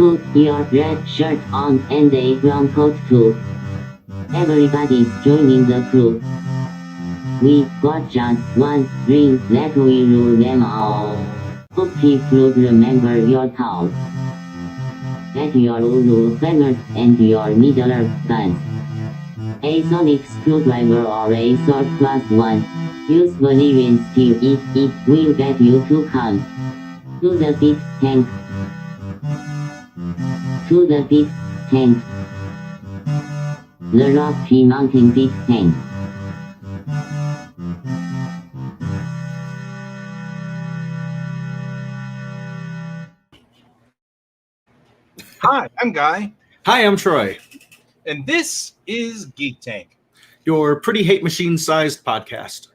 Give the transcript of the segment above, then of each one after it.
Put your red shirt on and a brown coat too. Everybody's joining the crew. We got just one ring, let we rule them all. Hope you'd remember your thoughts. Get your Uru feathers and your middle guns. A sonic screwdriver or a sword +1. Usually wins till it will get you to come. To the pit tank. To the pit tank. The Rocky Mountain pit tank. Hi, I'm Guy, Hi, I'm Troy, and this is Geek Tank. your pretty hate machine-sized podcast.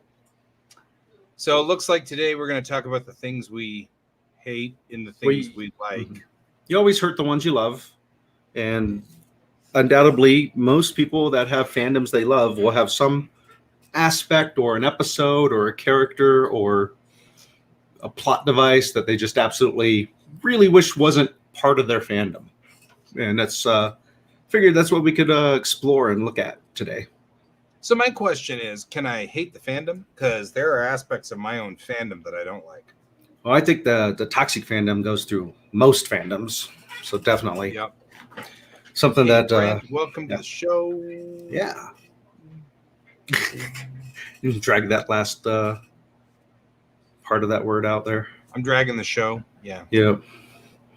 So it looks like today we're going to talk about the things we hate and the things we like. You always hurt the ones you love, and undoubtedly, most people that have fandoms they love will have some aspect or an episode or a character or a plot device that they just absolutely really wish wasn't part of their fandom. And that's figured that's what we could explore and look at today. So my question is, can I hate the fandom? Because there are aspects of my own fandom that I don't like. Well, I think the toxic fandom goes through most fandoms, so definitely. Yep. Something Hey, that Brent, welcome to the show. Yeah. You can drag that last part of that word out there. I'm dragging the show. Yeah. Yeah.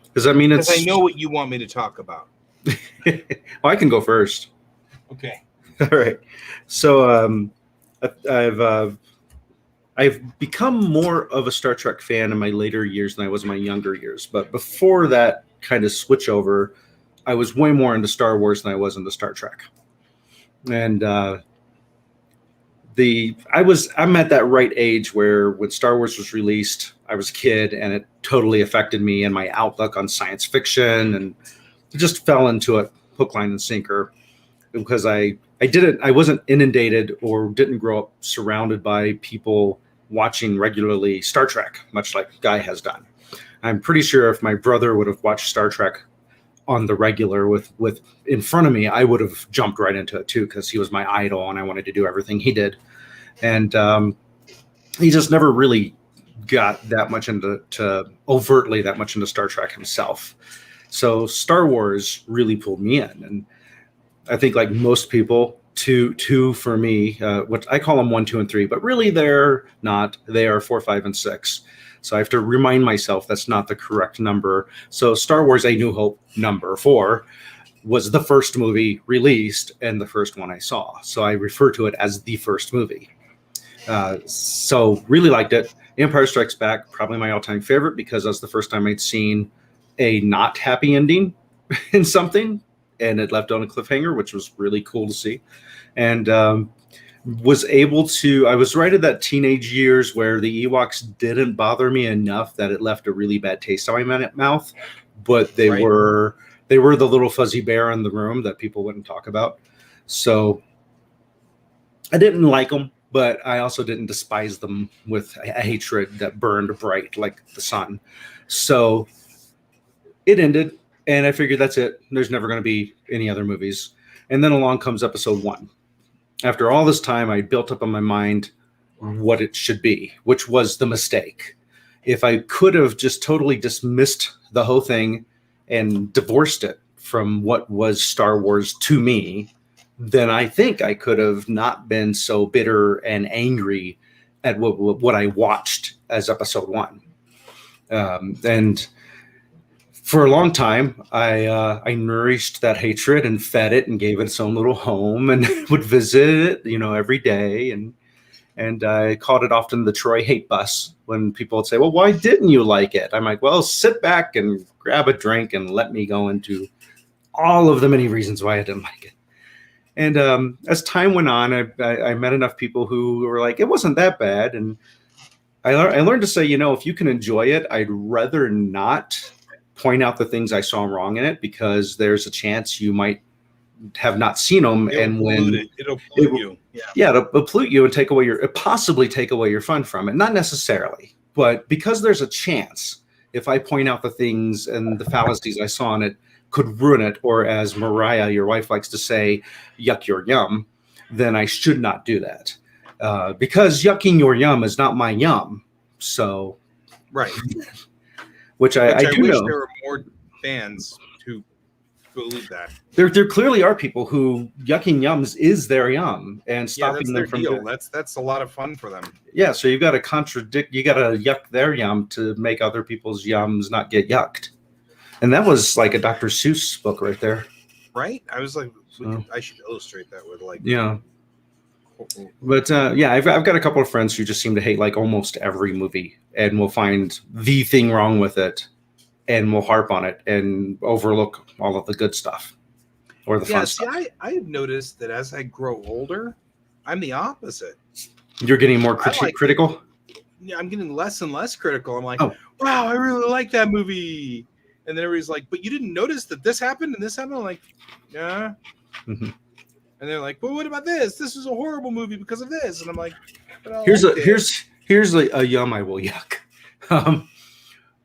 Because I mean, Because I know what you want me to talk about. Well, I can go first. Okay. All right. So I've become more of a Star Trek fan in my later years than I was in my younger years. But before that kind of switch over, I was way more into Star Wars than I was into Star Trek. And I'm at that right age where when Star Wars was released, I was a kid and it totally affected me and my outlook on science fiction, and just fell into it hook, line, and sinker because I wasn't inundated or didn't grow up surrounded by people watching regularly Star Trek, much like Guy has done. I'm pretty sure if my brother would have watched Star Trek on the regular with in front of me, I would have jumped right into it too, because he was my idol and I wanted to do everything he did. And he just never really got that much overtly that much into Star Trek himself. So Star Wars really pulled me in. And I think like most people, two for me, what I call them 1, 2, and 3, but really they're not. They are 4, 5, and 6. So I have to remind myself that's not the correct number. So Star Wars A New Hope number 4 was the first movie released and the first one I saw. So I refer to it as the first movie. So really liked it. Empire Strikes Back, probably my all-time favorite, because that's the first time I'd seen a not happy ending in something, and it left on a cliffhanger, which was really cool to see. And I was right at that teenage years where the Ewoks didn't bother me enough that it left a really bad taste in my mouth, but they were the little fuzzy bear in the room that people wouldn't talk about. So I didn't like them, but I also didn't despise them with a hatred that burned bright like the sun. So it ended, and I figured that's it. There's never going to be any other movies. And then along comes episode 1. After all this time, I built up in my mind what it should be, which was the mistake. If I could have just totally dismissed the whole thing and divorced it from what was Star Wars to me, then I think I could have not been so bitter and angry at what I watched as episode 1. And for a long time, I nourished that hatred and fed it and gave it its own little home and would visit it, every day. And I called it often the Troy hate bus when people would say, well, why didn't you like it? I'm like, well, sit back and grab a drink and let me go into all of the many reasons why I didn't like it. And as time went on, I met enough people who were like, it wasn't that bad. And I learned to say, if you can enjoy it, I'd rather not point out the things I saw wrong in it, because there's a chance you might have not seen them. It'll pollute you. Yeah, it'll pollute you and possibly take away your fun from it. Not necessarily, but because there's a chance, if I point out the things and the fallacies I saw in it could ruin it, or as Mariah, your wife, likes to say, yuck your yum, then I should not do that. Because yucking your yum is not my yum. So, Right. which I do wish know. there were more fans who believe that. There clearly are people who yucking yums is their yum, and stopping them from deal. That's a lot of fun for them. Yeah, so you've got to contradict. You got to yuck their yum to make other people's yums not get yucked. And that was like a Dr. Seuss book right there. Right? I was like, I should illustrate that with like. Yeah. But yeah, I've got a couple of friends who just seem to hate like almost every movie, and will find the thing wrong with it, and will harp on it and overlook all of the good stuff or the fun stuff. I have noticed that as I grow older, I'm the opposite. You're getting more critical? Yeah, I'm getting less and less critical. I'm like, oh, wow, I really like that movie. And then everybody's like, but you didn't notice that this happened and this happened? I'm like, yeah. Mm-hmm. And they're like, well, what about this? This was a horrible movie because of this. And I'm like, here's a yum I will yuck.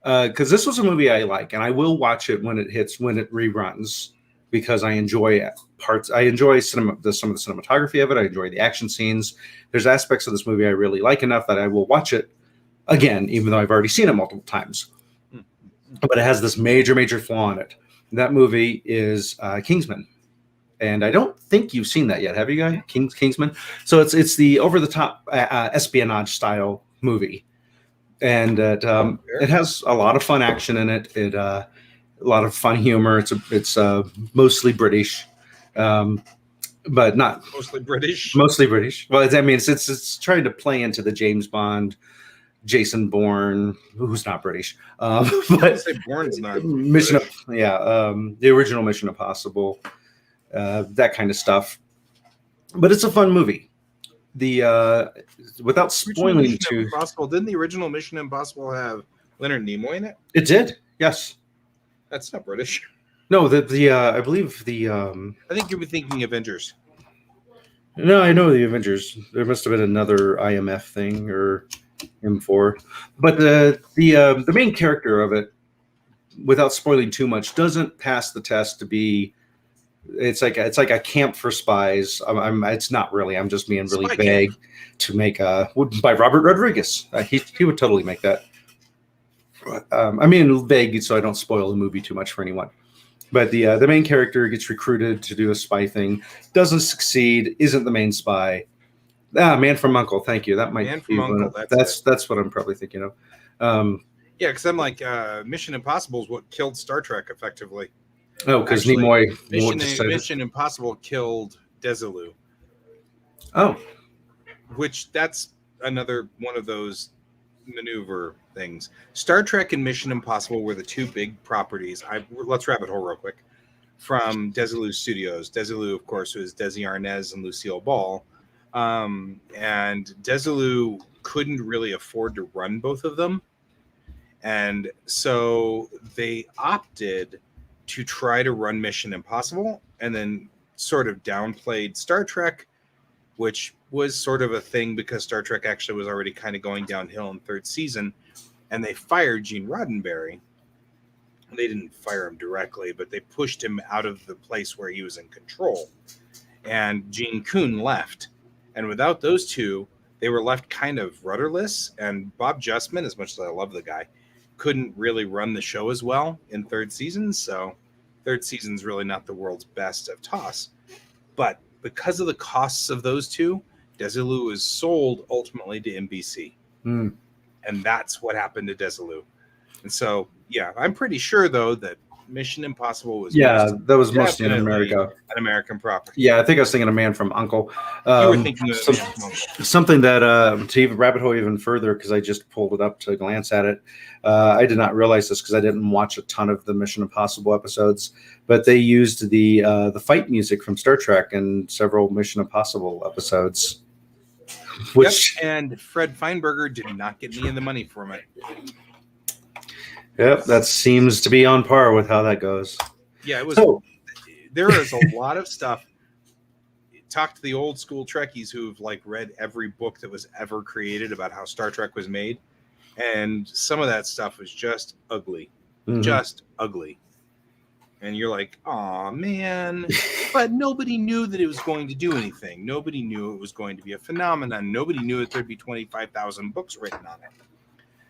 Because this was a movie I like, and I will watch it when it reruns, because I enjoy parts. I enjoy some of the cinematography of it. I enjoy the action scenes. There's aspects of this movie I really like enough that I will watch it again, even though I've already seen it multiple times. But it has this major flaw in it. That movie is Kingsman. And I don't think you've seen that yet, have you guys? Kingsman. So it's the over-the-top espionage style movie, and it has a lot of fun action in it. A lot of fun humor. It's mostly British, but not mostly British. Mostly British. Well, I mean, it's trying to play into the James Bond, Jason Bourne, who's not British. But say Bourne's not Mission. The original Mission Impossible. That kind of stuff, but it's a fun movie. Without spoiling too. Impossible. Didn't the original Mission Impossible have Leonard Nimoy in it? It did. Yes. That's not British. No, I believe the. I think you'd be thinking Avengers. No, I know the Avengers. There must have been another IMF thing or M4, but the main character of it, without spoiling too much, doesn't pass the test to be. It's like a camp for spies. It's not really. I'm just being really vague to make by Robert Rodriguez. He would totally make that. I mean vague so I don't spoil the movie too much for anyone. But the main character gets recruited to do a spy thing, doesn't succeed, isn't the main spy. Man from U.N.C.L.E. Thank you. That might Man be from U.N.C.L.E. That's what I'm probably thinking of. Yeah, because I'm like Mission Impossible is what killed Star Trek effectively. Oh, because Nimoy. Mission Impossible killed Desilu. Oh. Which that's another one of those maneuver things. Star Trek and Mission Impossible were the two big properties. Let's rabbit hole real quick. From Desilu Studios. Desilu, of course, was Desi Arnaz and Lucille Ball. And Desilu couldn't really afford to run both of them. And so they opted to try to run Mission Impossible, and then sort of downplayed Star Trek, which was sort of a thing because Star Trek actually was already kind of going downhill in third season, and they fired Gene Roddenberry. They didn't fire him directly, but they pushed him out of the place where he was in control, and Gene Kuhn left. And without those two, they were left kind of rudderless, and Bob Justman, as much as I love the guy, couldn't really run the show as well in third season. So third season's really not the world's best of TOS. But because of the costs of those two, Desilu was sold ultimately to NBC. Mm. And that's what happened to Desilu. And so, yeah, I'm pretty sure, though, that Mission Impossible was that was mostly in America. An American property. Yeah, I think I was thinking of Man from U.N.C.L.E. You were thinking of Man from U.N.C.L.E. Something that, to even rabbit hole even further, because I just pulled it up to glance at it. I did not realize this because I didn't watch a ton of the Mission Impossible episodes, but they used the fight music from Star Trek in several Mission Impossible episodes. Which, and Fred Feinberger did not get any of the money from it. Yep, that seems to be on par with how that goes. Yeah, it was. There is a lot of stuff. Talk to the old school Trekkies who've like read every book that was ever created about how Star Trek was made. And some of that stuff was just ugly. Mhm. Just ugly. And you're like, "Aw, man." But nobody knew that it was going to do anything. Nobody knew it was going to be a phenomenon. Nobody knew that there'd be 25,000 books written on it.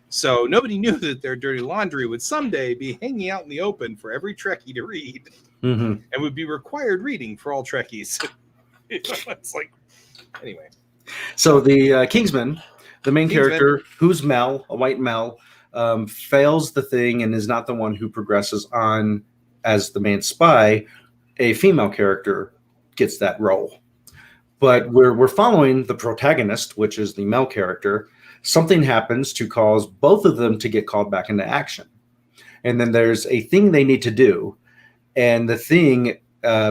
So nobody knew that their dirty laundry would someday be hanging out in the open for every Trekkie to read, Mhm. and would be required reading for all Trekkies. It's like, anyway. So the Kingsman, the main Kingsman. character, who's Mel, a white Mel, fails the thing and is not the one who progresses on as the main spy. A female character gets that role. But we're following the protagonist, which is the male character. Something happens to cause both of them to get called back into action. And then there's a thing they need to do. And the thing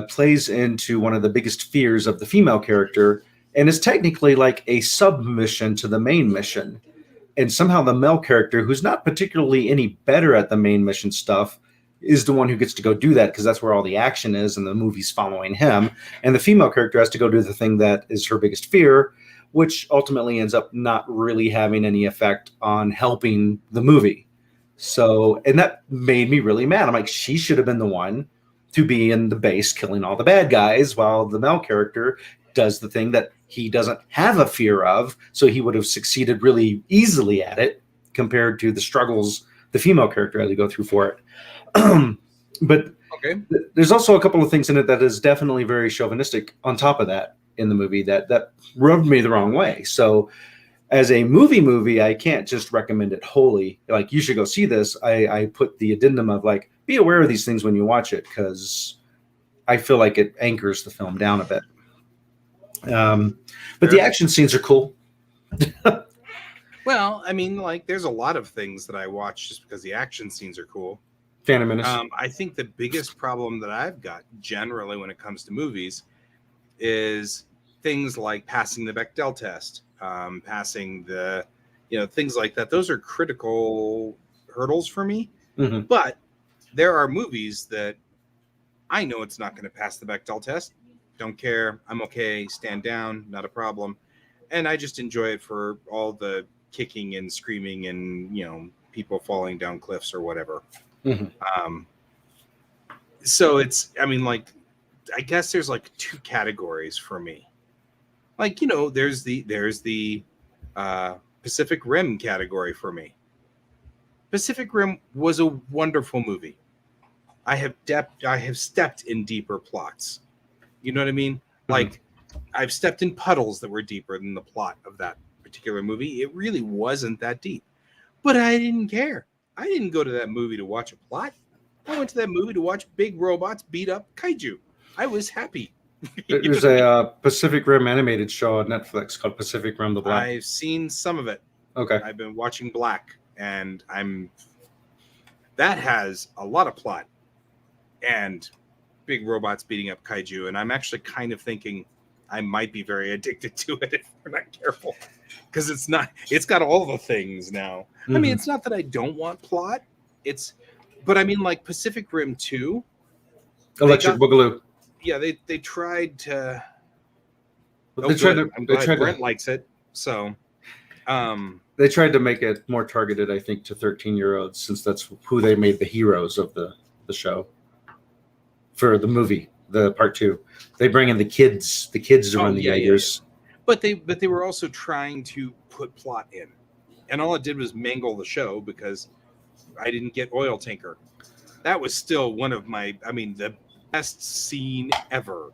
plays into one of the biggest fears of the female character and is technically like a submission to the main mission. And somehow the male character, who's not particularly any better at the main mission stuff, is the one who gets to go do that because that's where all the action is and the movie's following him. And the female character has to go do the thing that is her biggest fear, which ultimately ends up not really having any effect on helping the movie. So, and that made me really mad. I'm like, she should have been the one to be in the base killing all the bad guys while the male character does the thing that he doesn't have a fear of. So he would have succeeded really easily at it compared to the struggles the female character had to go through for it. But Okay. There's also a couple of things in it that is definitely very chauvinistic on top of that in the movie that rubbed me the wrong way. So as a movie, I can't just recommend it wholly. Like, you should go see this. I put the addendum of like, be aware of these things when you watch it, because I feel like it anchors the film down a bit. But the action scenes are cool. Well, I mean, like, there's a lot of things that I watch just because the action scenes are cool. Phantom Menace. I think the biggest problem that I've got generally when it comes to movies is things like passing the Bechdel test, passing the, things like that. Those are critical hurdles for me. Mhm. But there are movies that I know it's not going to pass the Bechdel test. Don't care. I'm okay. Stand down. Not a problem. And I just enjoy it for all the kicking and screaming and, people falling down cliffs or whatever. Mhm. So it's, I mean, like, I guess there's like two categories for me. Like, there's the Pacific Rim category for me. Pacific Rim was a wonderful movie. I have stepped in deeper plots. You know what I mean? Like, I've stepped in puddles that were deeper than the plot of that particular movie. It really wasn't that deep. But I didn't care. I didn't go to that movie to watch a plot. I went to that movie to watch big robots beat up kaiju. I was happy. There's a Pacific Rim animated show on Netflix called Pacific Rim: The Black. I've seen some of it. Okay. I've been watching Black, and that has a lot of plot and big robots beating up kaiju, and I'm actually kind of thinking I might be very addicted to it if we're not careful, because it's got all the things now. I mean, it's not that I don't want plot, but I mean, like Pacific Rim 2, Electric Boogaloo. Yeah, they tried to. I'm glad Brent likes it. So, they tried to make it more targeted, I think, to 13-year-olds, since that's who they made the heroes of the show for the movie, the part 2. They bring in the kids to run the Jaegers. Yeah. But they were also trying to put plot in, and all it did was mangle the show because I didn't get Oil Tanker. That was still one of the best scene ever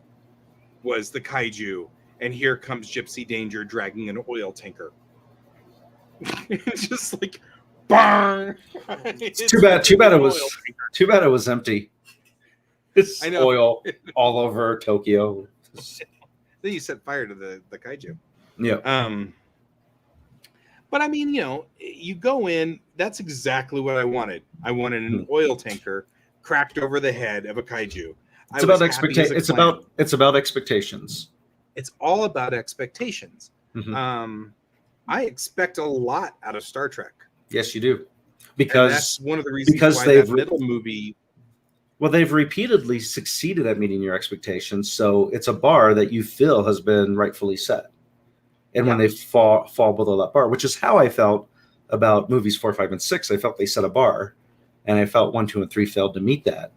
was the kaiju, and here comes Gypsy Danger dragging an oil tanker. It's just like, bang! Too bad it was empty. It's oil all over Tokyo. Then you set fire to the kaiju. Yeah. But I mean, you go in. That's exactly what I wanted. I wanted an oil tanker cracked over the head of a kaiju. It's about expectations. It's about expectations. It's all about expectations. Mm-hmm. I expect a lot out of Star Trek. Yes, you do, because that's one of the reasons why that middle movie. Well, they've repeatedly succeeded at meeting your expectations, so it's a bar that you feel has been rightfully set. And when they fall below that bar, which is how I felt about movies 4, 5, and 6. I felt they set a bar, and I felt 1, 2, and 3 failed to meet that.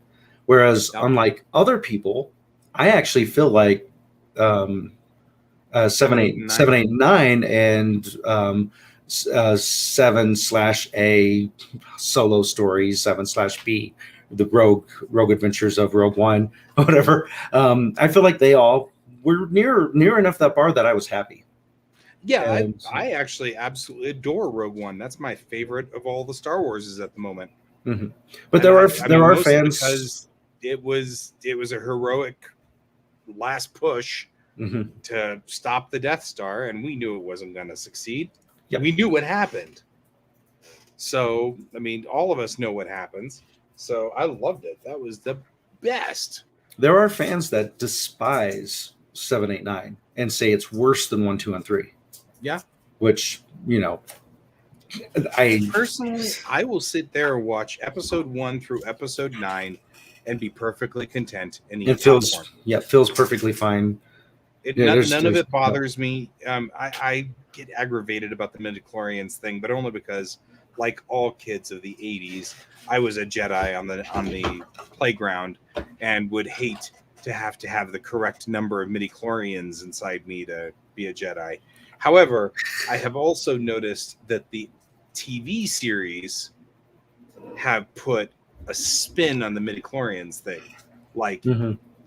Whereas, unlike other people, I actually feel like 7, 8, 9, and 7/A solo stories, 7/B, the Rogue Adventures of Rogue One, whatever. I feel like they all were near enough that bar that I was happy. Yeah, I actually absolutely adore Rogue One. That's my favorite of all the Star Warses at the moment. Mm-hmm. But there are fans, because it was a heroic last push to stop the Death Star, and we knew it wasn't going to succeed. Yep. We knew what happened. So, I mean, all of us know what happens. So I loved it. That was the best. There are fans that despise 7, 8, 9 and say it's worse than 1, 2, and 3. Yeah. Which, I personally, I will sit there and watch episode 1 through episode 9 and be perfectly content. And it feels perfectly fine. None of it bothers me. I get aggravated about the midichlorians thing, but only because, like all kids of the 80s, I was a Jedi on the playground and would hate to have the correct number of midichlorians inside me to be a Jedi. However, I have also noticed that the TV series have put a spin on the midichlorians thing. Like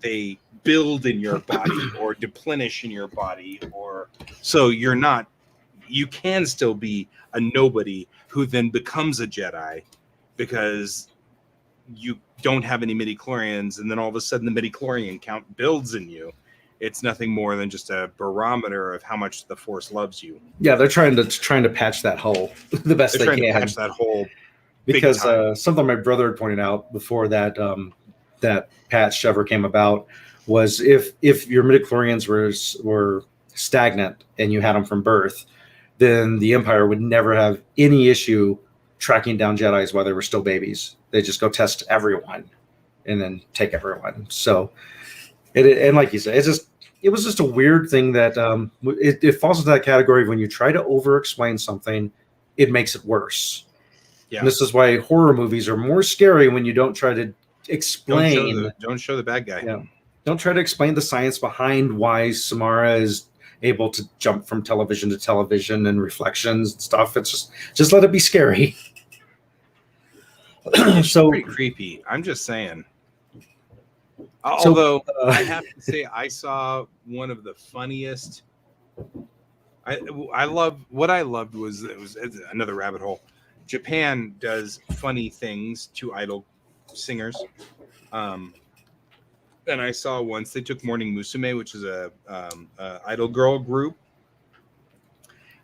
they build in your body or deplenish in your body, or so you can still be a nobody who then becomes a Jedi because you don't have any midichlorians, and then all of a sudden the midichlorian count builds in you. It's nothing more than just a barometer of how much the Force loves you. Yeah, they're trying to patch that hole the best they can. To patch that hole because something my brother had pointed out before that that patch ever came about was if your midichlorians were stagnant and you had them from birth, then the Empire would never have any issue tracking down Jedis while they were still babies. They just go test everyone and then take everyone. So, and like you said, it was just a weird thing that it falls into that category of when you try to over-explain something, it makes it worse. Yeah. And this is why horror movies are more scary when you don't try to explain. Don't show the bad guy. Yeah. Don't try to explain the science behind why Samara is able to jump from television to television and reflections and stuff. It's just let it be scary. So pretty creepy. I'm just saying. Although I have to say, I saw one of the funniest. I loved was another rabbit hole. Japan does funny things to idol singers. And I saw once they took Morning Musume, which is a idol girl group,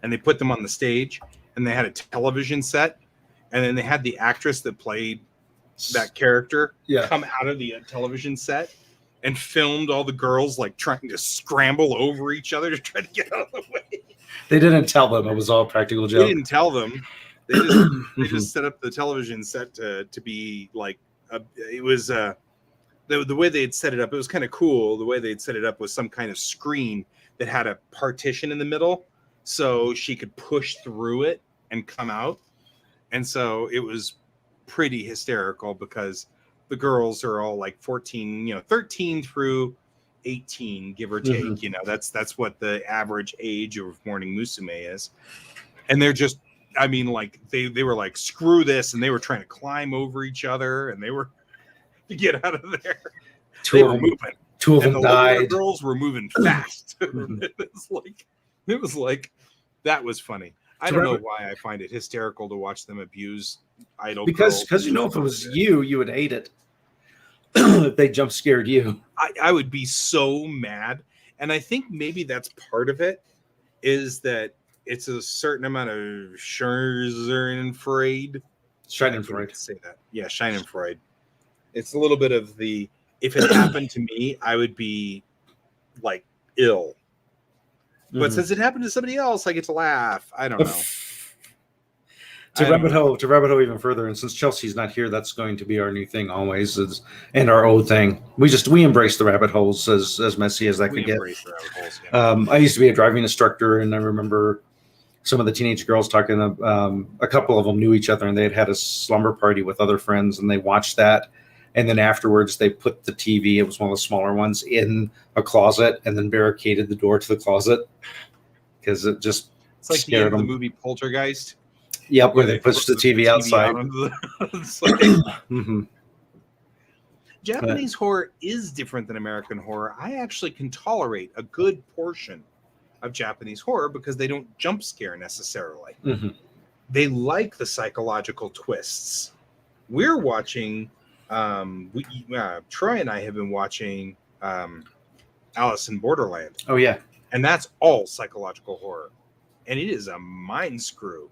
and they put them on the stage, and they had a television set, and then they had the actress that played that character come out of the television set and filmed all the girls like trying to scramble over each other to try to get out of the way. They didn't tell them it was all practical joke. They didn't tell them. They just set up the television set to be like it was the way they had set it up. It was kind of cool. The way they'd set it up was some kind of screen that had a partition in the middle, so she could push through it and come out. And so it was pretty hysterical because the girls are all like 14, 13 through 18, give or take. That's what the average age of Morning Musume is. And they're just, I mean, like they were like, screw this. And they were trying to climb over each other, and they were to get out of there. Two of them died. The girls were moving fast. It was like that was funny. I don't know why I find it hysterical to watch them abuse idol girls. Because if it was you would hate it. If they jump scared you, I would be so mad. And I think maybe that's part of it, is that it's a certain amount of Schadenfreude. Say that. Yeah, Schadenfreude. It's a little bit of the, if it happened to me, I would be like ill. But since it happened to somebody else, I get to laugh. I don't know. To rabbit hole even further, and since Chelsea's not here, that's going to be our new thing always, and our old thing. We embrace the rabbit holes as messy as that could get. Embrace the rabbit holes, yeah. I used to be a driving instructor, and I remember some of the teenage girls talking. A couple of them knew each other, and they had a slumber party with other friends, and they watched that. And then afterwards, they put the TV. It was one of the smaller ones in a closet, and then barricaded the door to the closet because it just It's like the scared end of the them. movie Poltergeist. Yep, where they pushed the TV outside. out onto it's like, Mm-hmm. Japanese horror is different than American horror. I actually can tolerate a good portion of Japanese horror because they don't jump scare necessarily. Mm-hmm. They like the psychological twists. We're watching, Troy and I have been watching Alice in Borderland. Oh, yeah. And that's all psychological horror. And it is a mind screw.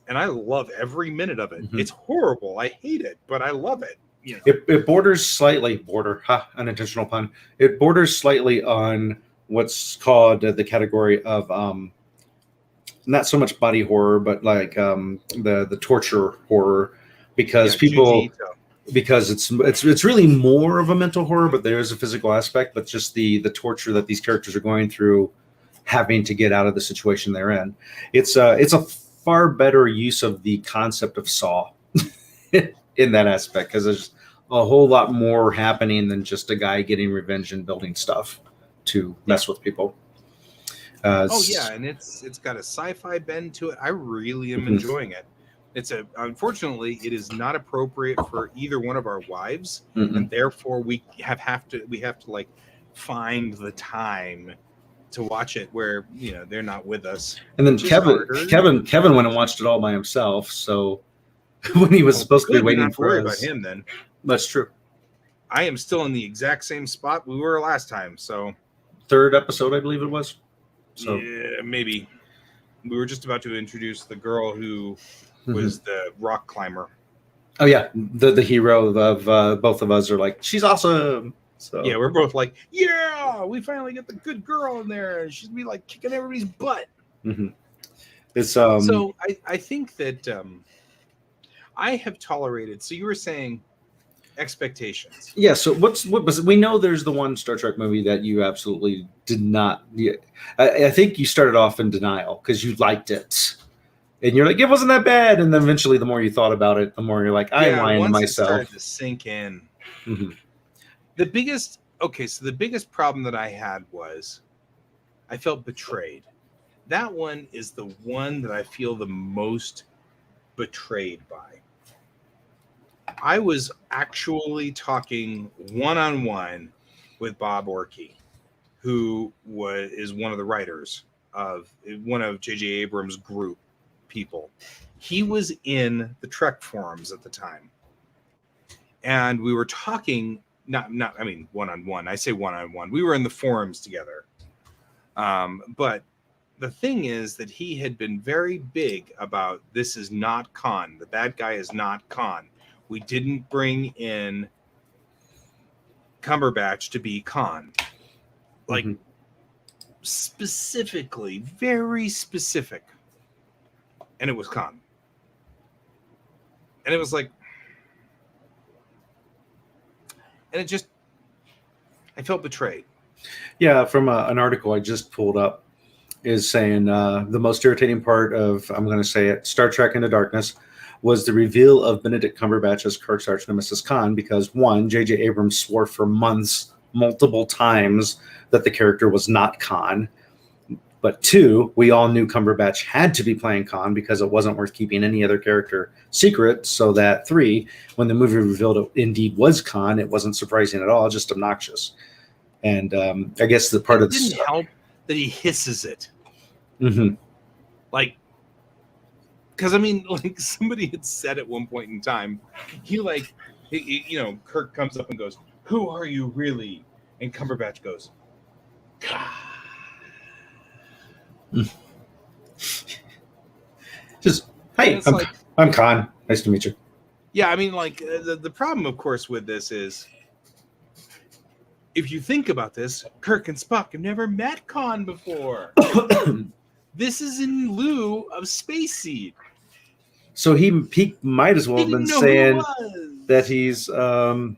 And I love every minute of it. Mm-hmm. It's horrible. I hate it, but I love it. You know? It borders slightly, unintentional pun. It borders slightly on what's called the category of not so much body horror, but like the torture horror, because because it's really more of a mental horror, but there is a physical aspect, but just the torture that these characters are going through, having to get out of the situation they're in. It's a far better use of the concept of Saw in that aspect, because there's a whole lot more happening than just a guy getting revenge and building stuff to mess with people. And it's got a sci-fi bend to it. I really am enjoying it. Unfortunately, it is not appropriate for either one of our wives, and therefore we have to like find the time to watch it where they're not with us. And then Kevin went and watched it all by himself. So when he was supposed to be waiting for us, about him, then that's true. I am still in the exact same spot we were last time. So 3rd episode, I believe it was. So yeah, maybe we were just about to introduce the girl who was the rock climber. Oh yeah, the hero of both of us are like, she's awesome. So yeah, we're both like, yeah, we finally get the good girl in there, and she's gonna be like kicking everybody's butt. Mm-hmm. It's so I think that I have tolerated. So you were saying expectations. Yeah. So what was we know there's the one Star Trek movie that you absolutely did not. I think you started off in denial because you liked it. And you're like, it wasn't that bad. And then eventually, the more you thought about it, the more you're like, I'm lying to myself. It started to sink in. Mm-hmm. The biggest problem that I had was I felt betrayed. That one is the one that I feel the most betrayed by. I was actually talking one-on-one with Bob Orkey, who is one of the writers of one of J.J. Abrams' group people. He was in the Trek forums at the time, and we were talking one-on-one. I say one-on-one. We were in the forums together. But the thing is that he had been very big about, this is not Khan. The bad guy is not Khan. We didn't bring in Cumberbatch to be Khan. Like, specifically, very specific. And it was Khan. And it was like, and it just, I felt betrayed. Yeah, from an article I just pulled up is saying the most irritating part of, I'm going to say it, Star Trek Into Darkness was the reveal of Benedict Cumberbatch as Kirk's arch nemesis Khan, because one, J.J. Abrams swore for months, multiple times, that the character was not Khan. But two, we all knew Cumberbatch had to be playing Khan because it wasn't worth keeping any other character secret. So that three, when the movie revealed it indeed was Khan, it wasn't surprising at all, just obnoxious. And I guess the part of didn't help that he hisses it. Mm-hmm. Like, because I mean, like somebody had said at one point in time, Kirk comes up and goes, "Who are you really?" And Cumberbatch goes, just, hey, I'm Khan. Nice to meet you. Yeah, I mean, like the problem, of course, with this is, if you think about this, Kirk and Spock have never met Khan before. This is in lieu of Space Seed. So he might as well have been saying that he's right.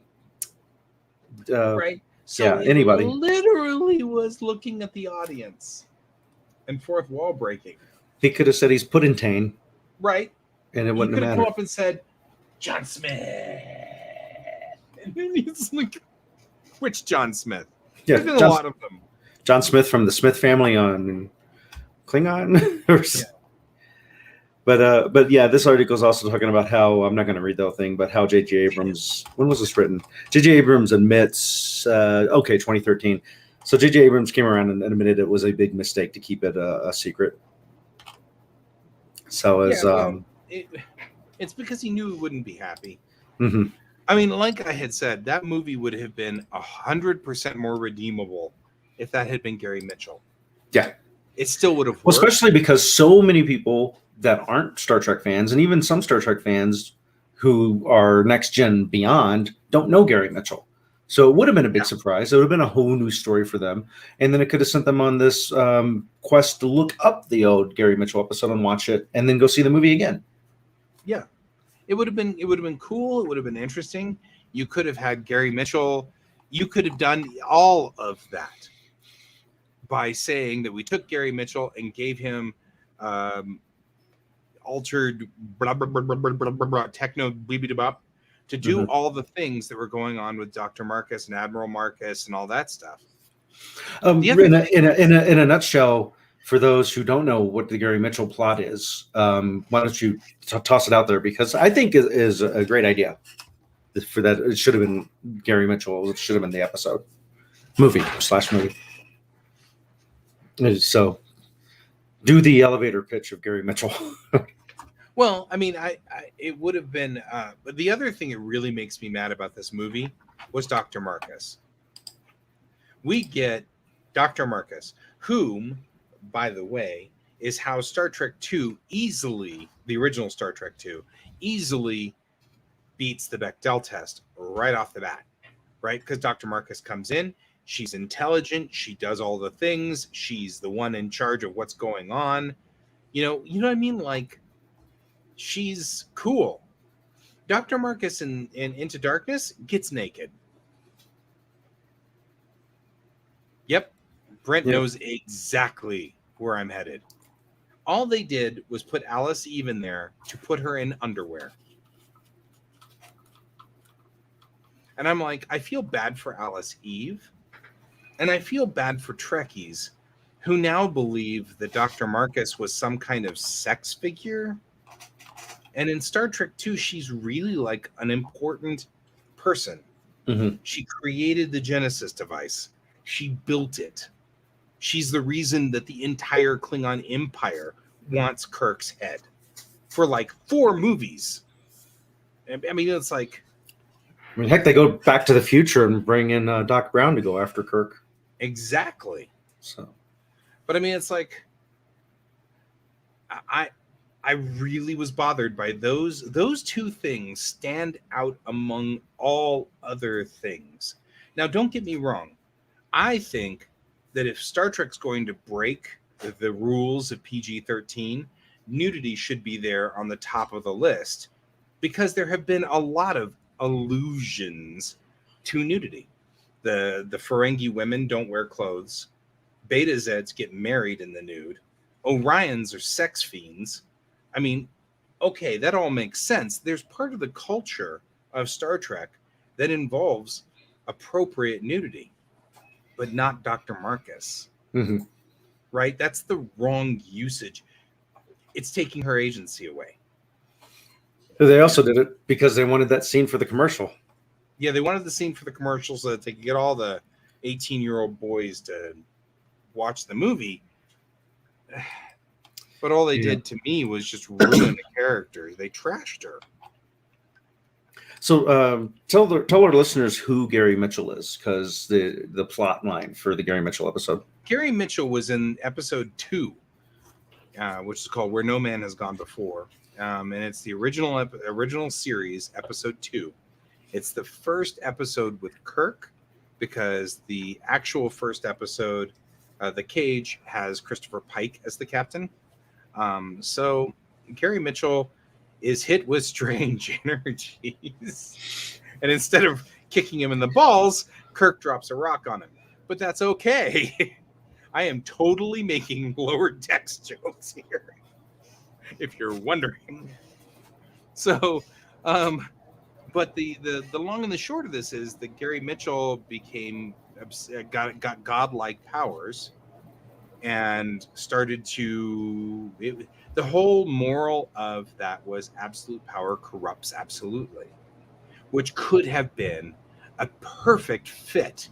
So yeah, anybody. Literally was looking at the audience and fourth wall breaking. He could have said he's put in Tane, right? and it He wouldn't could have have mattered. come up and said, John Smith. And then he's like, which John Smith? Yeah, There's been a lot of them. John Smith from the Smith family on Klingon. Yeah. But yeah, this article is also talking about how, I'm not going to read the whole thing, but how J.J. Abrams, when was this written? J.J. Abrams admits, 2013. So J.J. Abrams came around and admitted it was a big mistake to keep it a secret. So as it's because he knew he wouldn't be happy. Mm-hmm. I mean, like I had said, that movie would have been 100% more redeemable if that had been Gary Mitchell. Yeah, it still would have worked. Well, especially because so many people that aren't Star Trek fans, and even some Star Trek fans who are next gen beyond, don't know Gary Mitchell. So it would have been a big surprise. It would have been a whole new story for them. And then it could have sent them on this quest to look up the old Gary Mitchell episode and watch it, and then go see the movie again. Yeah. It would have been cool. It would have been interesting. You could have had Gary Mitchell. You could have done all of that by saying that we took Gary Mitchell and gave him altered blah, blah, blah, blah, blah, blah, blah, blah, techno bleepy-bop to do all the things that were going on with Dr. Marcus and Admiral Marcus and all that stuff. In a nutshell, for those who don't know what the Gary Mitchell plot is, why don't you toss it out there? Because I think it is a great idea. For that, it should have been Gary Mitchell. It should have been the episode, movie. So, do the elevator pitch of Gary Mitchell. Well, I mean, it would have been. But the other thing that really makes me mad about this movie was Dr. Marcus. We get Dr. Marcus, whom, by the way, is how Star Trek II easily, the original Star Trek II, easily beats the Bechdel test right off the bat, right? Because Dr. Marcus comes in, she's intelligent, she does all the things, she's the one in charge of what's going on. You know what I mean? Like, she's cool. Dr. Marcus in Into Darkness gets naked. Yep. Brent knows exactly where I'm headed. All they did was put Alice Eve in there to put her in underwear. And I'm like, I feel bad for Alice Eve. And I feel bad for Trekkies who now believe that Dr. Marcus was some kind of sex figure. And in Star Trek II, she's really like an important person. Mm-hmm. She created the Genesis device. She built it. She's the reason that the entire Klingon Empire wants Kirk's head for like 4 movies. I mean, it's like... I mean, heck, they go back to the future and bring in Doc Brown to go after Kirk. Exactly. So, but I mean, it's like... I really was bothered by those 2 things stand out among all other things. Now, don't get me wrong. I think that if Star Trek's going to break the rules of PG-13, nudity should be there on the top of the list because there have been a lot of allusions to nudity. The Ferengi women don't wear clothes. Beta Zeds get married in the nude. Orions are sex fiends. I mean, okay, that all makes sense. There's part of the culture of Star Trek that involves appropriate nudity, but not Dr. Marcus. Mm-hmm. Right? That's the wrong usage. It's taking her agency away. They also did it because they wanted that scene for the commercial. Yeah, they wanted the scene for the commercial so that they could get all the 18-year-old boys to watch the movie. But all they did to me was just ruin the character. They trashed her. So tell our listeners who Gary Mitchell is, because the plot line for the Gary Mitchell episode. Gary Mitchell was in episode 2, which is called Where No Man Has Gone Before. And it's the original series, episode 2. It's the first episode with Kirk, because the actual first episode, The Cage, has Christopher Pike as the captain. So Gary Mitchell is hit with strange energies. And instead of kicking him in the balls, Kirk drops a rock on him. But that's okay. I am totally making Lower Decks jokes here. if you're wondering. So, but the long and the short of this is that Gary Mitchell got godlike powers and started to. The whole moral of that was absolute power corrupts absolutely, which could have been a perfect fit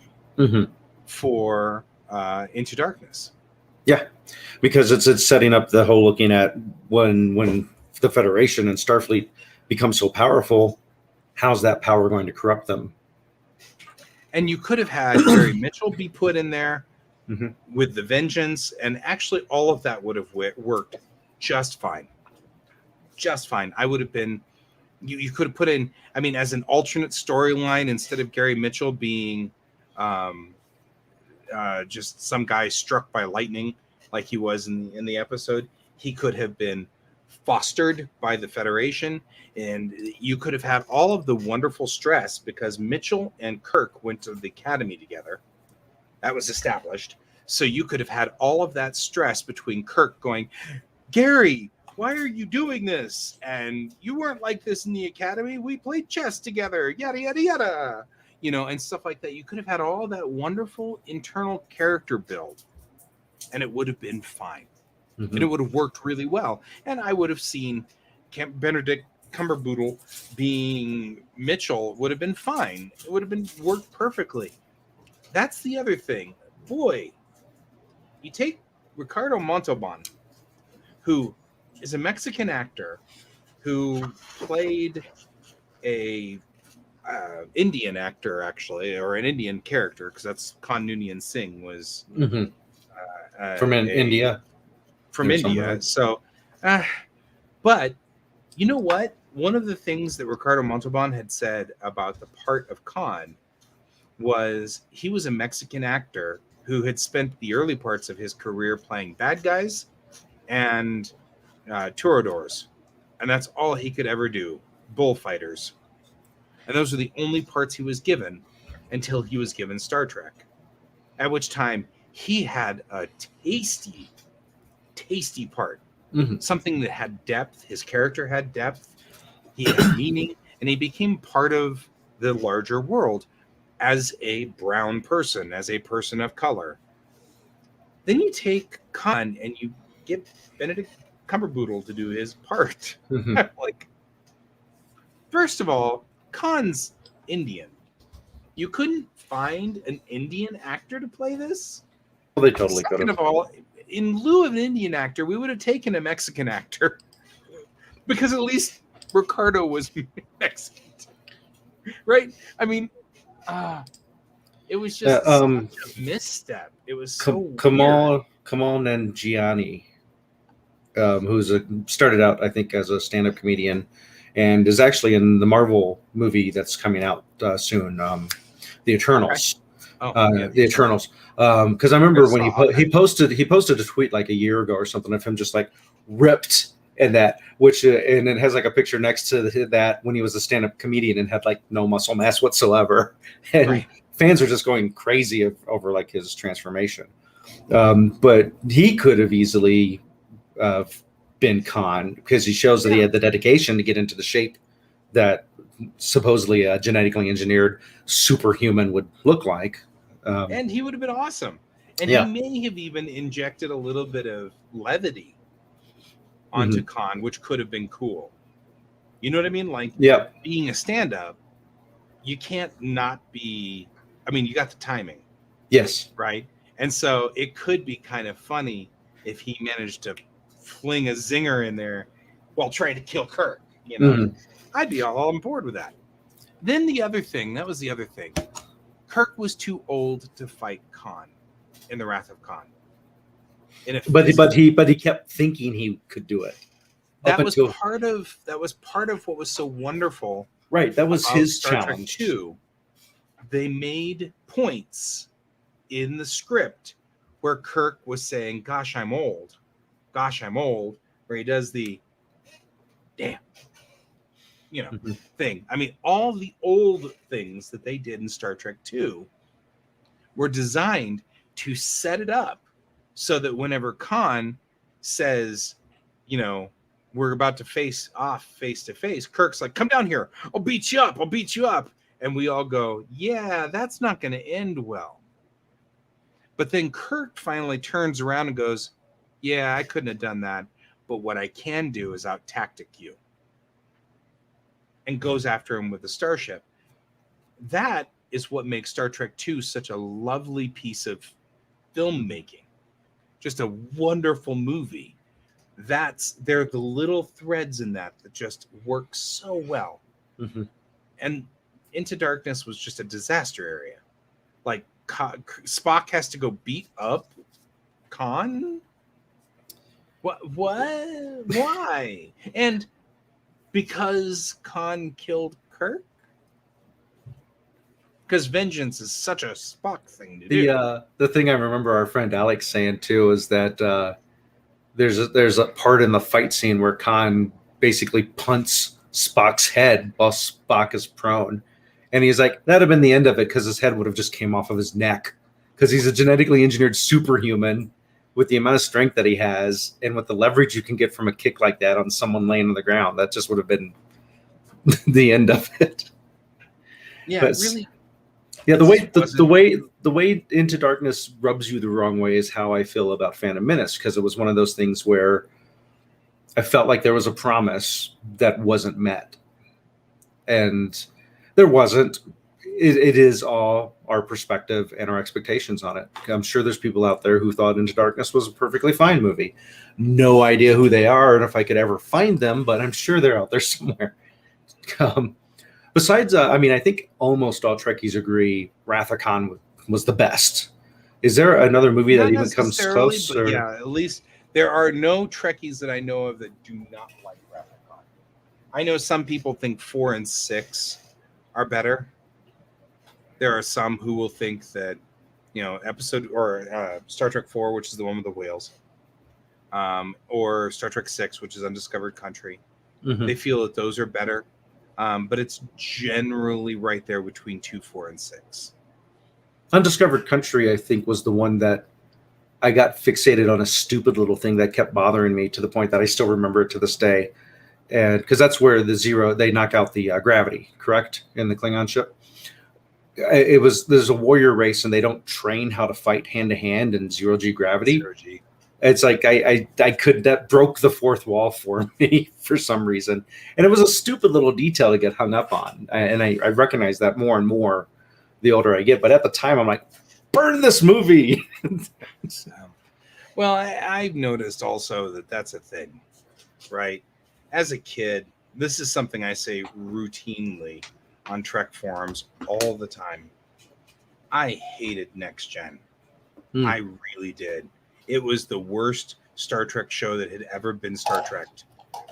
for Into Darkness. Yeah, because it's setting up the whole looking at when the Federation and Starfleet become so powerful, how's that power going to corrupt them? And you could have had Gary Mitchell be put in there with the Vengeance, and actually all of that would have worked just fine. Just fine. I would have been. You could have put in. I mean, as an alternate storyline, instead of Gary Mitchell being just some guy struck by lightning like he was in the episode, he could have been fostered by the Federation, and you could have had all of the wonderful stress because Mitchell and Kirk went to the academy together. That was established. So you could have had all of that stress between Kirk going, Gary, why are you doing this? And you weren't like this in the academy. We played chess together, yada, yada, yada. And stuff like that. You could have had all that wonderful internal character build, and it would have been fine. And it would have worked really well. And I would have seen Benedict Cumberbatch being Mitchell would have been fine. It would have worked perfectly. That's the other thing. Boy, you take Ricardo Montalban, who is a Mexican actor who played a Indian actor, actually, or an Indian character, because that's Khan Noonien Singh was from India. From India. So, but you know what? One of the things that Ricardo Montalban had said about the part of Khan was he was a Mexican actor who had spent the early parts of his career playing bad guys and toreadors. And that's all he could ever do, bullfighters. And those were the only parts he was given until he was given Star Trek, at which time he had a tasty part, something that had depth. His character had depth, he had meaning, and he became part of the larger world as a brown person, as a person of color. Then you take Khan and you get Benedict Cumberbatch to do his part. Like, first of all, Khan's Indian. You couldn't find an Indian actor to play this? Well, they totally could have. Second of all, in lieu of an Indian actor, we would have taken a Mexican actor, because at least Ricardo was Mexican, right? I mean, it was just such a misstep. It was so Kamal Nanjiani, who's started out, I think, as a stand-up comedian, and is actually in the Marvel movie that's coming out soon, The Eternals. The Eternals. Because I remember when he posted a tweet like a year ago or something of him just like ripped in that, which and it has like a picture next to that when he was a stand-up comedian and had like no muscle mass whatsoever, and fans are just going crazy over like his transformation. But he could have easily been Khan, because he shows that he had the dedication to get into the shape that supposedly a genetically engineered superhuman would look like. And he would have been awesome. And he may have even injected a little bit of levity onto Khan, which could have been cool. You know what I mean? Like, being a stand-up, you can't not be... I mean, you got the timing. Yes. Right? And so it could be kind of funny if he managed to fling a zinger in there while trying to kill Kirk. I'd be all on board with that. Then that was the other thing. Kirk was too old to fight Khan in the Wrath of Khan. But he kept thinking he could do it. That was part of what was so wonderful. Right, that was his Star challenge. Trek 2. They made points in the script where Kirk was saying, "Gosh, I'm old. Gosh, I'm old," where he does the damn thing. I mean, all the old things that they did in Star Trek 2 were designed to set it up so that whenever Khan says, we're about to face off face to face. Kirk's like, come down here. I'll beat you up. I'll beat you up. And we all go, yeah, that's not going to end well. But then Kirk finally turns around and goes, yeah, I couldn't have done that. But what I can do is out tactic you. And goes after him with the starship. That is what makes Star Trek II such a lovely piece of filmmaking. Just a wonderful movie. They're the little threads in that just work so well. Mm-hmm. And Into Darkness was just a disaster area. Like Spock has to go beat up Khan. What? Why? And because Khan killed Kirk? Because vengeance is such a Spock thing to do. The thing I remember our friend Alex saying too is that there's a part in the fight scene where Khan basically punts Spock's head while Spock is prone, and he's like, that'd have been the end of it because his head would have just came off of his neck because he's a genetically engineered superhuman with the amount of strength that he has and with the leverage you can get from a kick like that on someone laying on the ground. That just would have been the end of it. Yeah, but, really. Yeah, the way Into Darkness rubs you the wrong way is how I feel about Phantom Menace, because it was one of those things where I felt like there was a promise that wasn't met, and there wasn't. It is all our perspective and our expectations on it. I'm sure there's people out there who thought Into Darkness was a perfectly fine movie. No idea who they are and if I could ever find them, but I'm sure they're out there somewhere. Besides, I think almost all Trekkies agree Wrath of Khan was the best. Is there another movie that even comes close? But yeah, at least there are no Trekkies that I know of that do not like Wrath of Khan. I know some people think 4 and 6 are better. There are some who will think that, episode or Star Trek 4, which is the one with the whales, or Star Trek 6, which is Undiscovered Country. Mm-hmm. They feel that those are better. But it's generally right there between 2, 4, and 6. Undiscovered Country, I think, was the one that I got fixated on a stupid little thing that kept bothering me to the point that I still remember it to this day. And because that's where they knock out the gravity, correct, in the Klingon ship. There's a warrior race and they don't train how to fight hand to hand in 0G gravity. 0G. It's like that broke the fourth wall for me for some reason. And it was a stupid little detail to get hung up on. And I recognize that more and more the older I get. But at the time, I'm like, burn this movie. Well, I've noticed also that that's a thing, right? As a kid, this is something I say routinely on Trek forums all the time. I hated Next Gen. I really did. It was the worst Star Trek show that had ever been Star Trek.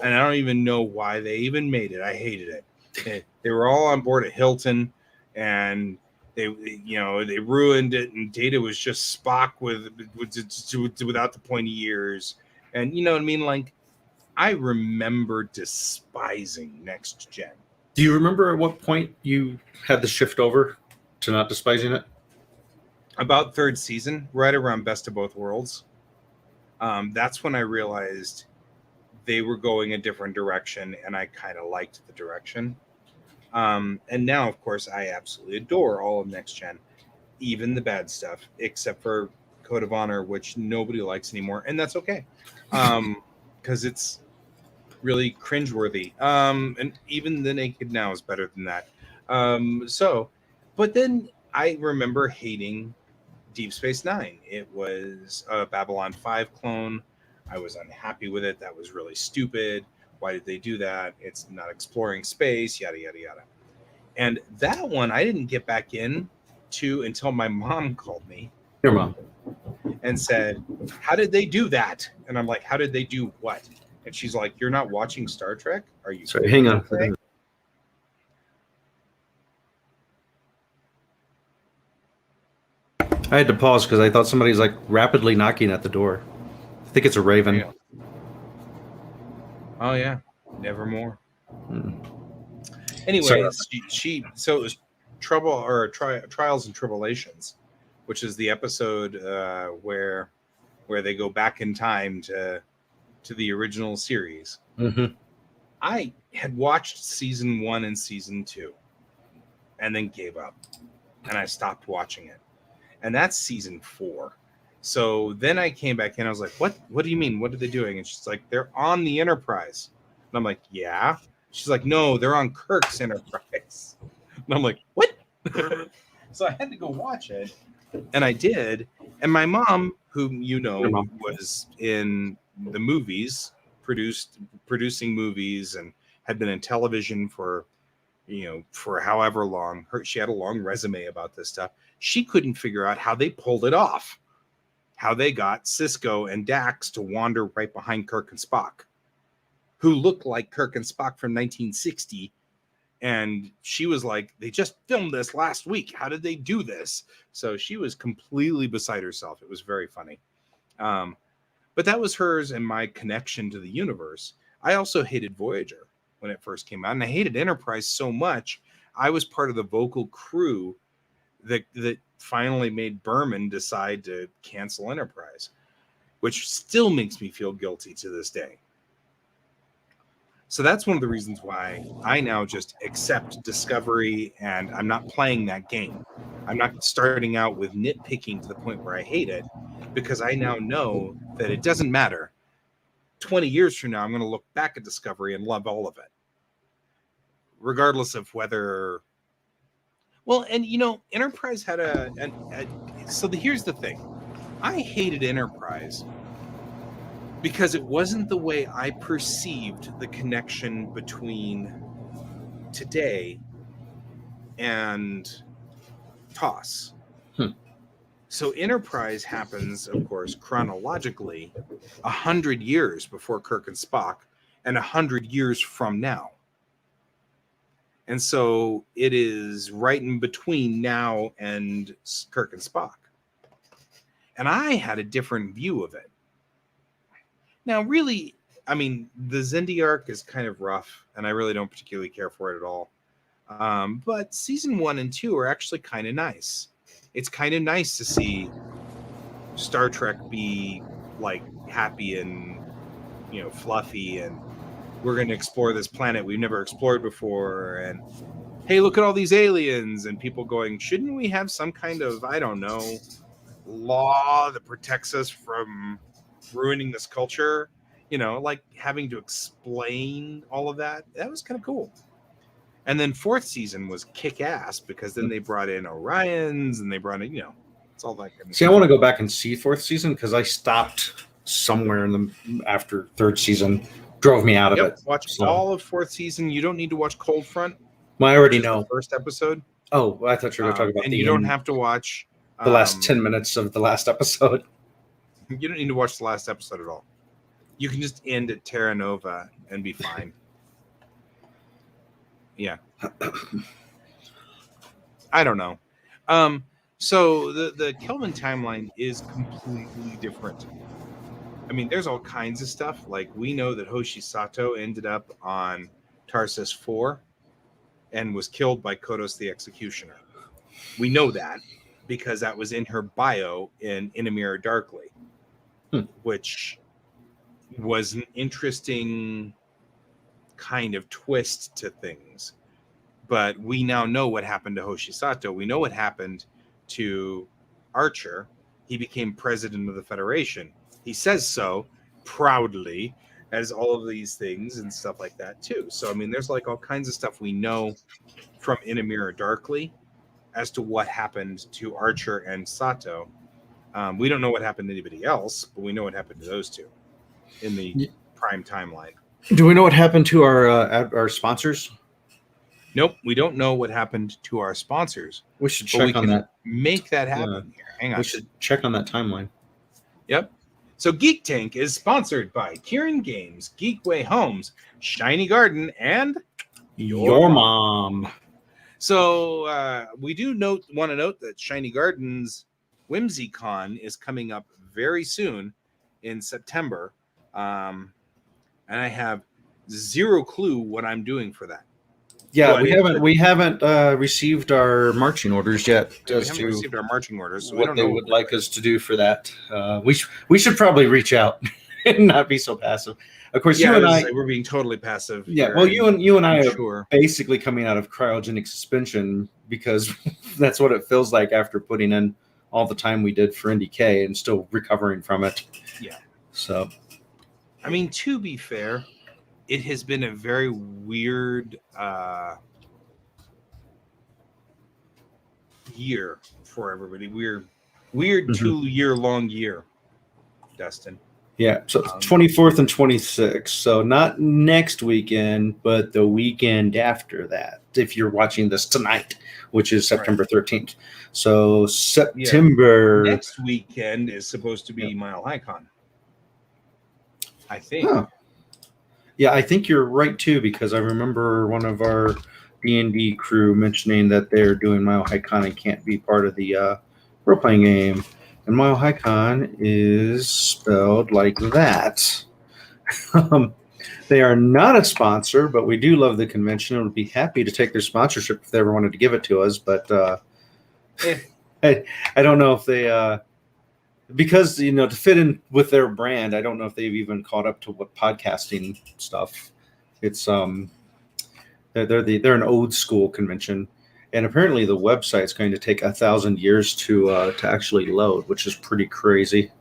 And I don't even know why they even made it. I hated it. They were all on board at Hilton, and they ruined it. And Data was just Spock without the pointy ears. And you know what I mean? Like, I remember despising Next Gen. Do you remember at what point you had the shift over to not despising it? About third season, right around Best of Both Worlds. That's when I realized they were going a different direction, and I kind of liked the direction. And now, of course, I absolutely adore all of Next Gen, even the bad stuff, except for Code of Honor, which nobody likes anymore, and that's okay, because it's really cringeworthy. And even The Naked Now is better than that. But then I remember hating Deep Space Nine. It was a Babylon 5 clone. I was unhappy with it. That was really stupid. Why did they do that? It's not exploring space, yada, yada, yada. And that one I didn't get back in to until my mom called me. Your mom. And said, how did they do that? And I'm like, how did they do what? And she's like, you're not watching Star Trek? Are you? Sorry, hang on. I had to pause because I thought somebody's like rapidly knocking at the door. I think it's a raven. Yeah. Oh yeah, nevermore. Anyways, so it was Trials and Tribulations, which is the episode where they go back in time to to the original series. Mm-hmm. I had watched season 1 and season 2 and then gave up, and I stopped watching it. And that's season 4. So then I came back in. I was like, what do you mean? What are they doing? And she's like, they're on the Enterprise. And I'm like, yeah. She's like, no, they're on Kirk's Enterprise. And I'm like, what? So I had to go watch it. And I did. And my mom, whom you know, was in the movies, producing movies, and had been in television for however long. She had a long resume about this stuff. She couldn't figure out how they pulled it off, how they got Cisco and Dax to wander right behind Kirk and Spock, who looked like Kirk and Spock from 1960. And she was like, they just filmed this last week. How did they do this? So she was completely beside herself. It was very funny. But that was hers and my connection to the universe. I also hated Voyager when it first came out, and I hated Enterprise so much. I was part of the vocal crew that finally made Berman decide to cancel Enterprise, which still makes me feel guilty to this day. So that's one of the reasons why I now just accept Discovery, and I'm not playing that game. I'm not starting out with nitpicking to the point where I hate it, because I now know that it doesn't matter. 20 years from now, I'm going to look back at Discovery and love all of it, regardless of whether... Well, and Enterprise had here's the thing. I hated Enterprise because it wasn't the way I perceived the connection between today and TOS. So Enterprise happens, of course, chronologically 100 years before Kirk and Spock and 100 years from now. And so it is right in between now and Kirk and Spock. And I had a different view of it. Now, really, I mean, the Xindi arc is kind of rough, and I really don't particularly care for it at all. But season 1 and 2 are actually kind of nice. It's kind of nice to see Star Trek be like happy and fluffy, and we're going to explore this planet we've never explored before, and hey, look at all these aliens, and people going, shouldn't we have some kind of, I don't know, law that protects us from ruining this culture? Like having to explain all of that. That was kind of cool. And then 4th season was kick-ass, because then they brought in Orions, and they brought in, it's all that kind of stuff. I want to go back and see 4th season, because I stopped somewhere after 3rd season. Drove me out of it. Watch all of 4th season. You don't need to watch Cold Front. Well, I already know. The first episode. Oh, I thought you were going to talk about and you don't have to watch the last 10 minutes of the last episode. You don't need to watch the last episode at all. You can just end at Terra Nova and be fine. Yeah. I don't know. So the Kelvin timeline is completely different. I mean, there's all kinds of stuff. Like, we know that Hoshi Sato ended up on Tarsus 4 and was killed by Kodos the Executioner. We know that because that was in her bio in a Mirror Darkly, which was an interesting kind of twist to things. But we now know what happened to Hoshi Sato. We know what happened to Archer. He became president of the Federation. He says so proudly, as all of these things and stuff like that too. So, I mean, there's like all kinds of stuff we know from In a Mirror Darkly as to what happened to Archer and Sato. We don't know what happened to anybody else, but we know what happened to those two in the prime timeline. Do we know what happened to our sponsors? Nope, we don't know what happened to our sponsors. We should check on that. Make that happen here. Hang on. We should check on that timeline. Yep. So Geek Tank is sponsored by Kieran Games, Geekway Homes, Shiny Garden, and Your Mom. So we do want to note that Shiny Garden's WhimsyCon is coming up very soon in September. And I have zero clue what I'm doing for that. Yeah, we haven't received our marching orders yet. We haven't received our marching orders. So what they would like us to do for that. We should probably reach out. and not be so passive. Of course, Yeah, you and I, we're being totally passive. yeah. here, Well, you and I I'm are sure. basically coming out of cryogenic suspension because that's what it feels like after putting in all the time we did for NDK and still recovering from it. Yeah. So, I mean, to be fair, it has been a very weird year for everybody. Weird Mhm. 2-year-long year, Dustin. Yeah, so 24th and 26th. So not next weekend, but the weekend after that, if you're watching this tonight, which is September 13th. So September. Next weekend is supposed to be Mile High Con, I think. Huh. Yeah, I think you're right too, because I remember one of our D&D crew mentioning that they're doing Mile High Con and can't be part of the role-playing game. And Mile High Con is spelled like that. They are not a sponsor, but we do love the convention and would be happy to take their sponsorship if they ever wanted to give it to us. But I don't know if they, because, to fit in with their brand, I don't know if they've even caught up to what podcasting stuff. It's they're an old school convention, and apparently the website's going to take 1,000 years to actually load, which is pretty crazy.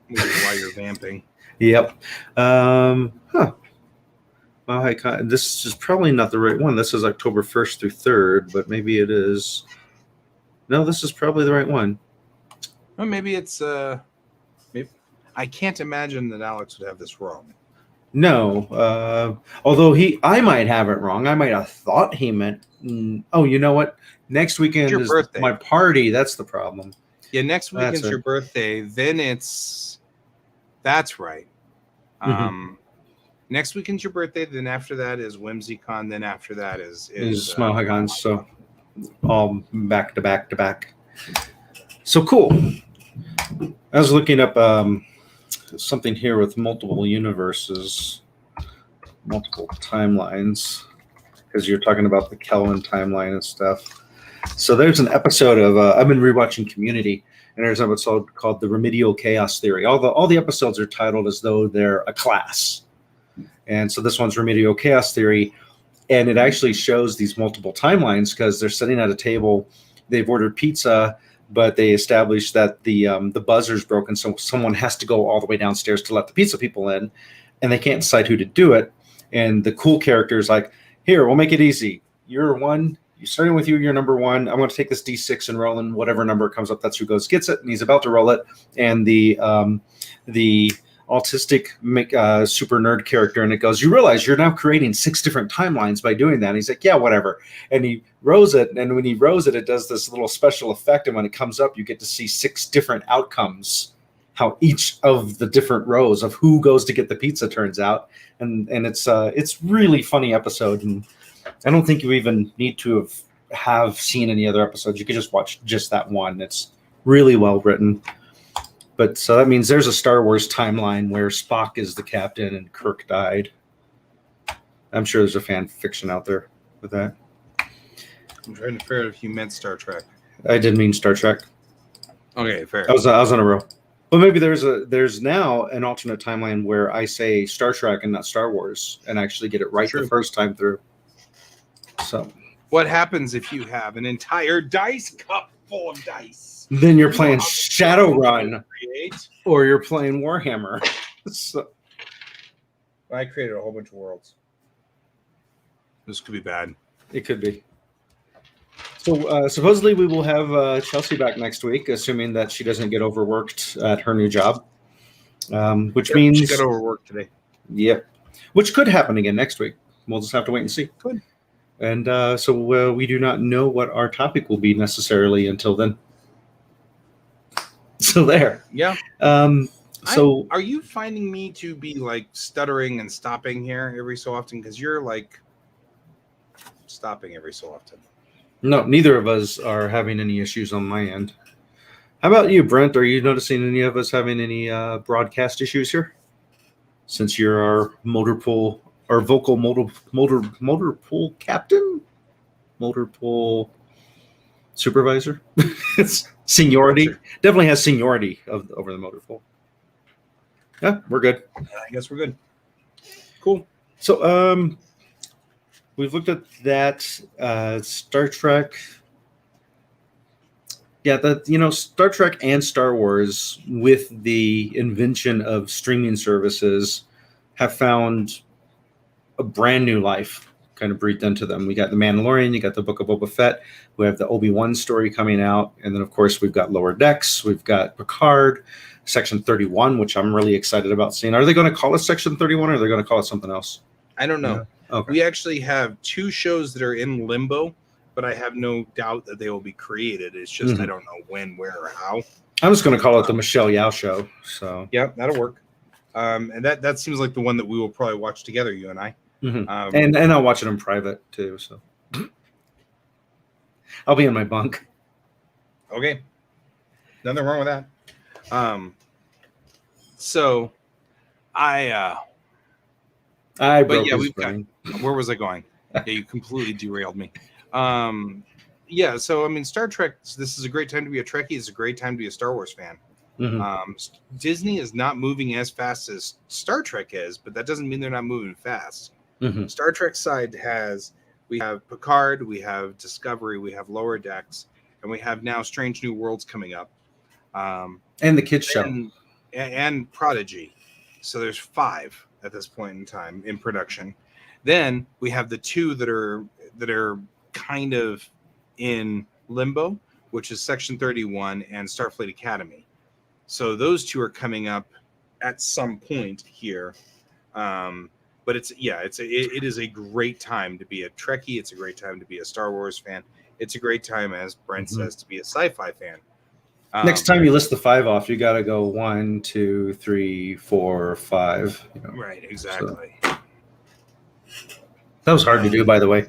Which is why you're vamping. Yep. This is probably not the right one. This is October 1st through 3rd, but maybe it is. No, this is probably the right one. Well, maybe it's maybe, I can't imagine that Alex would have this wrong. No, although I might have it wrong. I might have thought he meant. Oh, you know what? Next weekend Your is birthday. my party. That's the problem. Yeah, next weekend's your birthday. Then that's right. Next weekend's your birthday. Then after that is WhimsyCon. Then after that is Smile High Con. So all back to back to back. So cool. I was looking up something here with multiple universes, multiple timelines, because you're talking about the Kelvin timeline and stuff. So there's an episode of I've been rewatching Community, and there's an episode called The Remedial Chaos Theory. All the episodes are titled as though they're a class. And so this one's Remedial Chaos Theory, and it actually shows these multiple timelines because they're sitting at a table, they've ordered pizza, but they established that the buzzer's broken, so someone has to go all the way downstairs to let the pizza people in, and they can't decide who to do it. And the cool character is like, here, we'll make it easy. You're one. You're starting with you. You're number one. I'm going to take this D6 and roll, and whatever number comes up, that's who gets it. And he's about to roll it, and the autistic super nerd character, and it goes, you realize you're now creating 6 different timelines by doing that. And he's like, yeah, whatever. And he rows it, and when he rows it, it does this little special effect, and when it comes up, you get to see 6 different outcomes, how each of the different rows of who goes to get the pizza turns out. And it's really funny episode, and I don't think you even need to have seen any other episodes. You could just watch just that one. It's really well written. But so that means there's a Star Wars timeline where Spock is the captain and Kirk died. I'm sure there's a fan fiction out there with that. I'm trying to figure out if you meant Star Trek. I did mean Star Trek. Okay, fair. I was on a roll. But maybe there's now an alternate timeline where I say Star Trek and not Star Wars and actually get it right the first time through. So what happens if you have an entire dice cup full of dice? Then you're playing Shadowrun, or you're playing Warhammer. So, I created a whole bunch of worlds. This could be bad. It could be. So supposedly we will have Chelsea back next week, assuming that she doesn't get overworked at her new job, which means she got overworked today. Yep, which could happen again next week. We'll just have to wait and see. Good. And so we do not know what our topic will be necessarily until then. So there. Yeah. So are you finding me to be like stuttering and stopping here every so often? Because you're like stopping every so often. No, neither of us are having any issues on my end. How about you, Brent? Are you noticing any of us having any broadcast issues here? Since you're our motor pool, our vocal motor pool captain, motor pool supervisor. It's seniority. Definitely has seniority over the motor pool. Yeah, we're good. I guess we're good. Cool. So, we've looked at that Star Trek. Yeah, Star Trek and Star Wars, with the invention of streaming services, have found a brand new life kind of breathed into them. We got The Mandalorian, you got the Book of Boba Fett, we have the Obi-Wan story coming out, and then of course we've got Lower Decks, we've got Picard, Section 31, which I'm really excited about seeing. Are they going to call it Section 31 or are they going to call it something else? I don't know. Yeah. Okay. We actually have 2 shows that are in limbo, but I have no doubt that they will be created. It's just I don't know when, where, or how. I'm just going to call it the Michelle Yao show. So yeah, that'll work. And that seems like the one that we will probably watch together, you and I. And I'll watch it in private too. So I'll be in my bunk. Okay, nothing wrong with that. So but yeah, we've got. Where was I going? Yeah, you completely derailed me. Yeah, so I mean, Star Trek. This is a great time to be a Trekkie. It's a great time to be a Star Wars fan. Disney is not moving as fast as Star Trek is, but that doesn't mean they're not moving fast. Star Trek side we have Picard, we have Discovery, we have Lower Decks, and we have now Strange New Worlds coming up, and the kids show, and Prodigy. So there's 5 at this point in time in production. Then we have the 2 that are kind of in limbo, which is Section 31 and Starfleet Academy. So those 2 are coming up at some point here. But it is a great time to be a Trekkie. It's a great time to be a Star Wars fan. It's a great time, as Brent says, to be a sci-fi fan. Next time you list the 5 off, you got to go 1, 2, 3, 4, 5. Right, exactly. So. That was hard to do, by the way.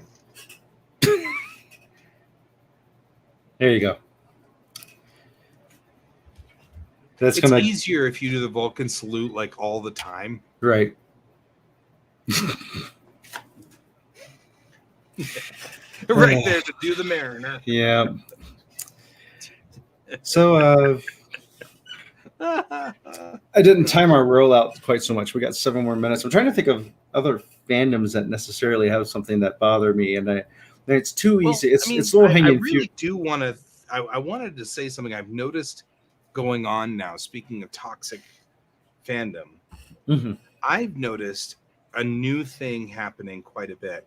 There you go. It's easier if you do the Vulcan salute like all the time. Right. Right there to do the Mariner. Yeah. So I didn't time our rollout quite so much. We got 7 more minutes. I'm trying to think of other fandoms that necessarily have something that bother me, and it's too easy. It's low hanging fruit. I really do want to. I wanted to say something I've noticed going on now. Speaking of toxic fandom, I've noticed a new thing happening quite a bit.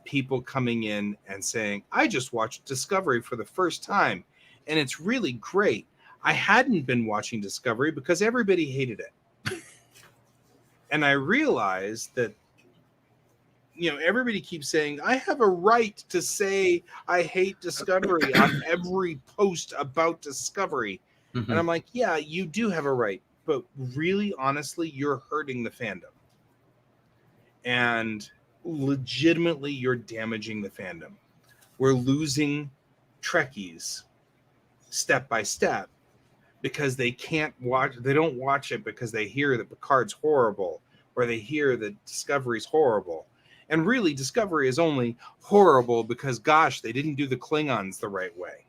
People coming in and saying, "I just watched Discovery for the first time, and it's really great. I hadn't been watching Discovery because everybody hated it." And I realized that, everybody keeps saying, I have a right to say I hate Discovery on every post about Discovery. And I'm like, yeah, you do have a right. But really, honestly, you're hurting the fandom. And legitimately, you're damaging the fandom. We're losing Trekkies step by step because they don't watch it because they hear that Picard's horrible or they hear that Discovery's horrible. And really, Discovery is only horrible because, gosh, they didn't do the Klingons the right way.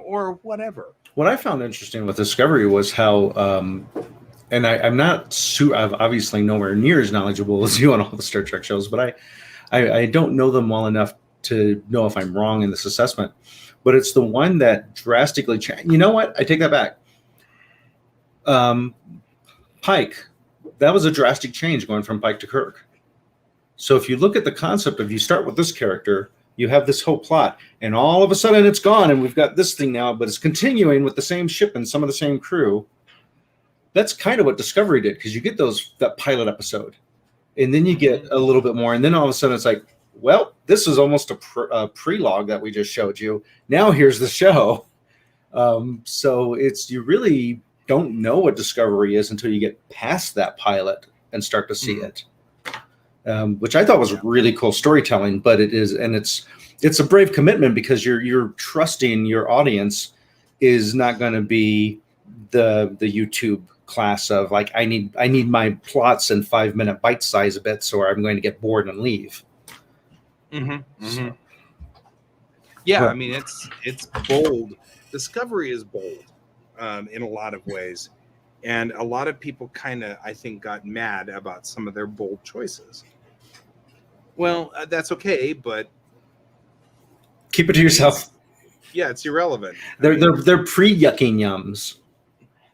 Or whatever. What I found interesting with Discovery was how, and I'm I'm obviously nowhere near as knowledgeable as you on all the Star Trek shows, but I don't know them well enough to know if I'm wrong in this assessment. But it's the one that drastically changed. You know what? I take that back. Pike, that was a drastic change going from Pike to Kirk. So if you look at the concept of you start with this character, you have this whole plot, and all of a sudden it's gone, and we've got this thing now, but it's continuing with the same ship and some of the same crew. That's kind of what Discovery did, because you get that pilot episode, and then you get a little bit more, and then all of a sudden it's like, well, this is almost a prelogue that we just showed you. Now here's the show. So you really don't know what Discovery is until you get past that pilot and start to see it. Which I thought was really cool storytelling, but it's a brave commitment because you're trusting your audience is not going to be the YouTube class of like I need my plots in 5-minute bite size bits or I'm going to get bored and leave. So. Yeah, I mean it's bold. Discovery is bold in a lot of ways, And a lot of people kind of, I think, got mad about some of their bold choices. Well, that's okay, but Keep it to I mean, yourself. it's irrelevant. They're pre-yucking yums.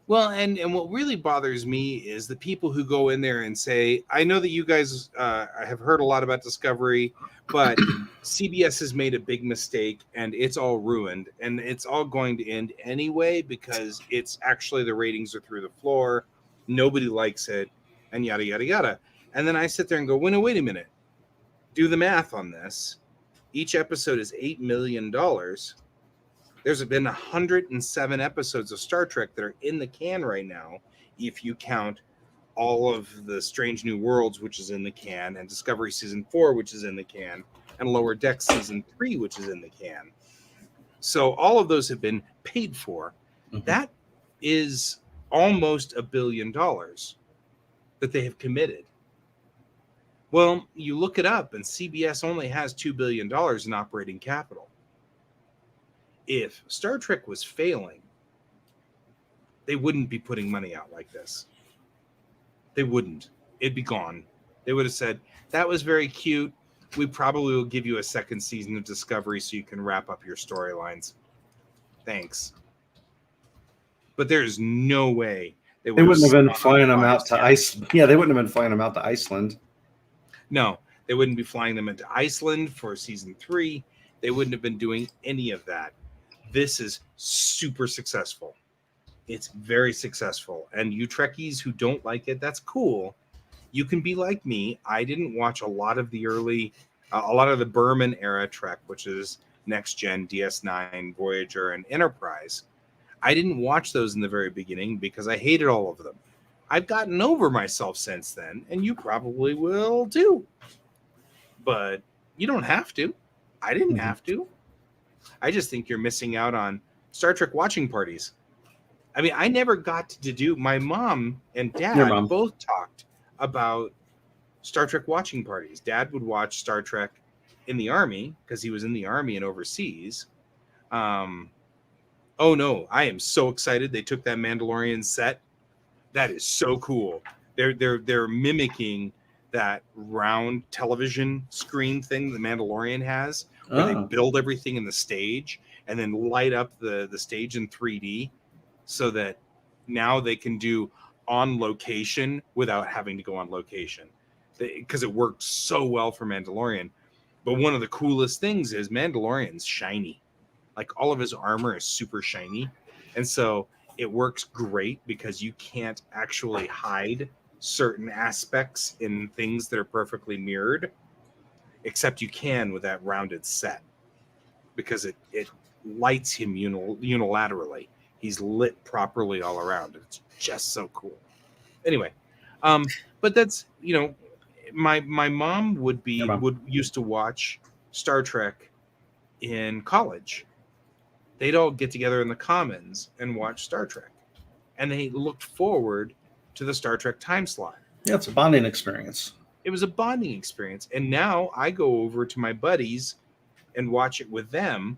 Well, and what really bothers me is the people who go in there and say, I know that you guys have heard a lot about Discovery, but CBS has made a big mistake and it's all ruined and it's all going to end anyway because it's actually the ratings are through the floor. Nobody likes it and yada, yada, yada. And then I sit there and go, well, no, wait a minute. Do the math on this. Each episode is $8 million. There's been 107 episodes of Star Trek that are in the can right now, if you count all of the Strange New Worlds, which is in the can, and Discovery Season 4, which is in the can, and Lower Decks Season 3, which is in the can. So all of those have been paid for. Mhm. That is almost $1 billion that they have committed. Well, you look it up, and CBS only has $2 billion in operating capital. If Star Trek was failing, they wouldn't be putting money out like this. They wouldn't. It'd be gone. They would have said, that was very cute. We probably will give you a second season of Discovery so you can wrap up your storylines. Thanks. But there's no way They wouldn't have been flying them spun out to Mars. Iceland. Yeah, they wouldn't have been flying them out to Iceland. No, they wouldn't be flying them into Iceland for season 3. They wouldn't have been doing any of that. This is super successful. It's very successful. And you Trekkies who don't like it, that's cool. You can be like me. I didn't watch a lot of the Berman era Trek, which is Next Gen, DS9, Voyager, and Enterprise. I didn't watch those in the very beginning because I hated all of them. I've gotten over myself since then, and you probably will too. But you don't have to. I didn't have to. I just think you're missing out on Star Trek watching parties. I mean, I never got to do. My mom and dad both talked about Star Trek watching parties. Dad would watch Star Trek in the Army because he was in the Army and overseas. Oh no, I am so excited they took that Mandalorian set. That is so cool. They're mimicking that round television screen thing the Mandalorian has, where they build everything in the stage and then light up the stage in 3D so that now they can do on location without having to go on location because it worked so well for Mandalorian. But one of the coolest things is Mandalorian's shiny. Like all of his armor is super shiny. And so it works great because you can't actually hide certain aspects in things that are perfectly mirrored, except you can with that rounded set because it lights him unilaterally. He's lit properly all around. It's just so cool. Anyway, but that's, my mom would used to watch Star Trek in college. They'd all get together in the Commons and watch Star Trek, and they looked forward to the Star Trek time slot. Yeah, it's a bonding experience. It was a bonding experience, and now I go over to my buddies and watch it with them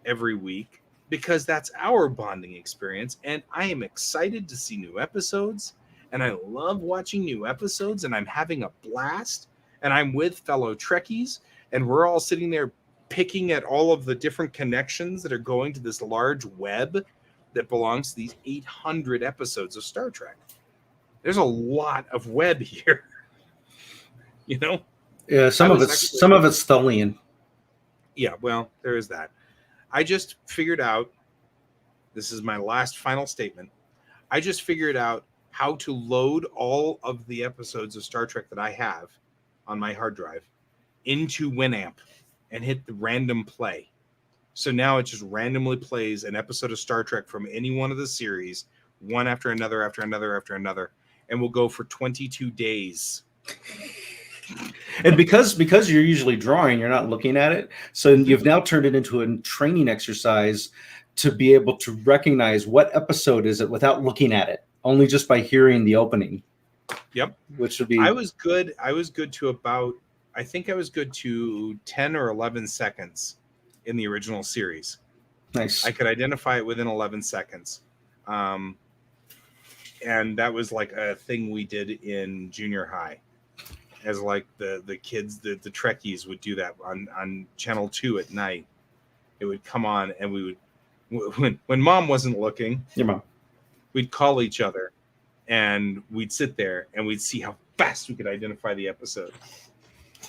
every week because that's our bonding experience, and I am excited to see new episodes, and I love watching new episodes, and I'm having a blast, and I'm with fellow Trekkies, and we're all sitting there picking at all of the different connections that are going to this large web that belongs to these 800 episodes of Star Trek. There's a lot of web here, Yeah, some of it's Tholian. Yeah, well, there is that. I just figured out, this is my last final statement, I just figured out how to load all of the episodes of Star Trek that I have on my hard drive into Winamp and hit the random play. So now it just randomly plays an episode of Star Trek from any one of the series, one after another, after another, after another, and we'll go for 22 days. And because you're usually drawing, you're not looking at it. So you've now turned it into a training exercise to be able to recognize what episode is it without looking at it, only just by hearing the opening. Yep. Which would be... I was good to about, I think I was good to 10 or 11 seconds in the original series. Nice. I could identify it within 11 seconds. and that was like a thing we did in junior high. As like the kids, the Trekkies would do that on Channel 2 at night. It would come on, and we would, when Mom wasn't looking, Your mom. we'd call each other, and we'd sit there, and we'd see how fast we could identify the episode.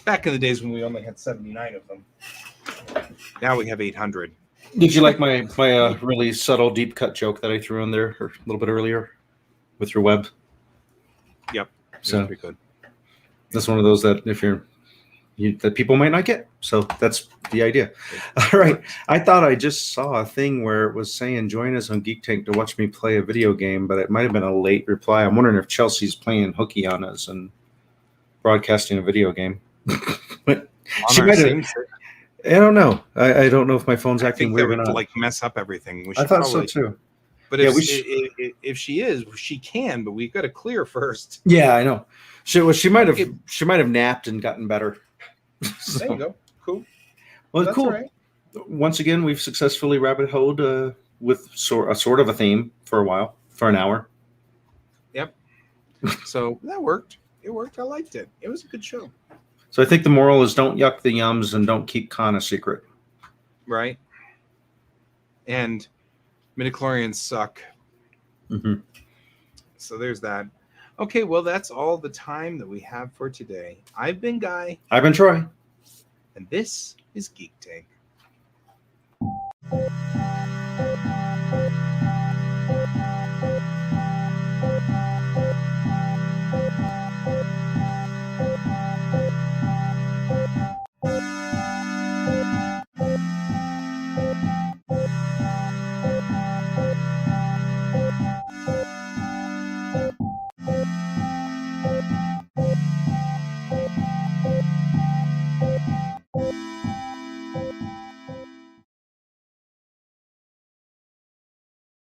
Back in the days when we only had 79 of them. Now we have 800. Did you like my really subtle deep cut joke that I threw in there a little bit earlier with your web? Yep. So Pretty good. that's one of those that that people might not get. So that's the idea. All right. I thought I just saw a thing where it was saying join us on Geek Tank to watch me play a video game, but it might have been a late reply. I'm wondering if Chelsea's playing hooky on us and broadcasting a video game. But she might have. I don't know. I don't know if my phone's acting weird or not. Like mess up everything. I thought so too. But if she is, she can. But we've got to clear first. Yeah, I know. She might have napped and gotten better. So, there you go. Cool. Well, That's cool. Right. Once again, we've successfully rabbit holed with sort of a theme for a while, for an hour. Yep. So that worked. It worked. I liked it. It was a good show. So I think the moral is don't yuck the yums and don't keep Khan a secret. Right. And midichlorians suck. Mm-hmm. So there's that. Okay, well, that's all the time that we have for today. I've been Guy. I've been Troy. And this is Geek Tank.